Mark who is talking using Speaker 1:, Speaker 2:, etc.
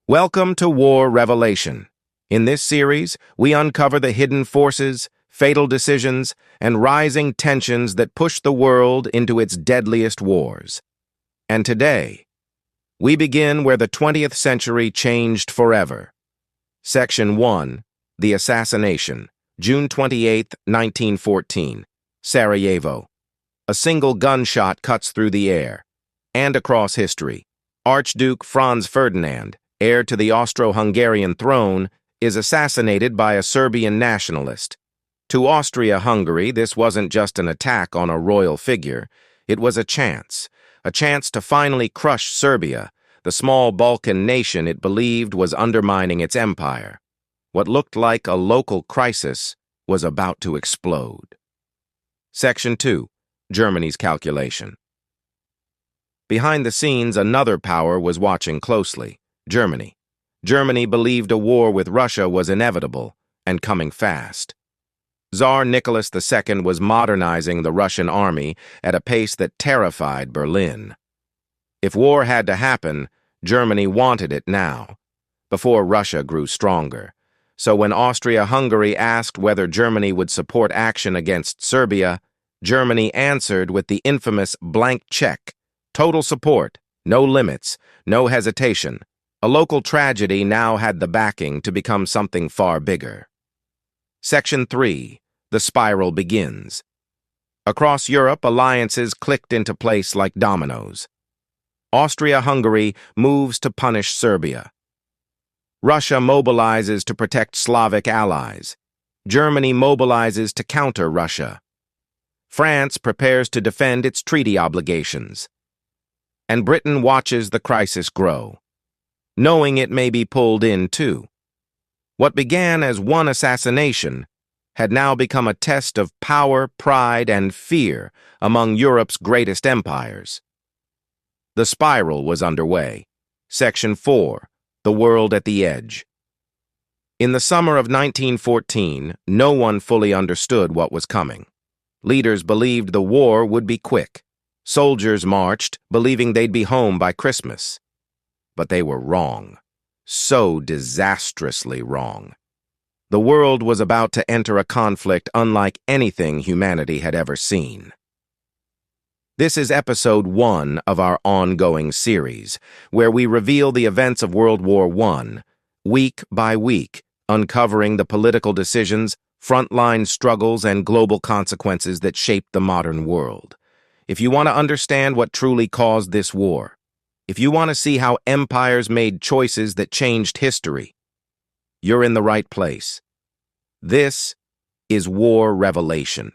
Speaker 1: Welcome to War Revelation. In this series, we uncover the hidden forces, fatal decisions, and rising tensions that push the world into its deadliest wars. And today, we begin where the 20th century changed forever. Section 1, The Assassination, June 28, 1914, Sarajevo. A single gunshot cuts through the air. And across history, Archduke Franz Ferdinand, heir to the Austro-Hungarian throne, is assassinated by a Serbian nationalist. To Austria-Hungary, this wasn't just an attack on a royal figure. It was a chance to finally crush Serbia, the small Balkan nation it believed was undermining its empire. What looked like a local crisis was about to explode. Section 2, Germany's calculation. Behind the scenes, another power was watching closely. Germany. Germany believed a war with Russia was inevitable and coming fast. Tsar Nicholas II was modernizing the Russian army at a pace that terrified Berlin. If war had to happen, Germany wanted it now, before Russia grew stronger. So when Austria-Hungary asked whether Germany would support action against Serbia, Germany answered with the infamous blank check. Total support, no limits, no hesitation. A local tragedy now had the backing to become something far bigger. Section 3. The spiral begins. Across Europe, alliances clicked into place like dominoes. Austria-Hungary moves to punish Serbia. Russia mobilizes to protect Slavic allies. Germany mobilizes to counter Russia. France prepares to defend its treaty obligations. And Britain watches the crisis grow, knowing it may be pulled in too. What began as one assassination had now become a test of power, pride, and fear among Europe's greatest empires. The spiral was underway. Section 4, The World at the Edge. In the summer of 1914, no one fully understood what was coming. Leaders believed the war would be quick. Soldiers marched, believing they'd be home by Christmas. But they were wrong. So disastrously wrong. The world was about to enter a conflict unlike anything humanity had ever seen. This is episode 1 of our ongoing series, where we reveal the events of World War I, week by week, uncovering the political decisions, frontline struggles, and global consequences that shaped the modern world. If you want to understand what truly caused this war, if you want to see how empires made choices that changed history, you're in the right place. This is War Revelation.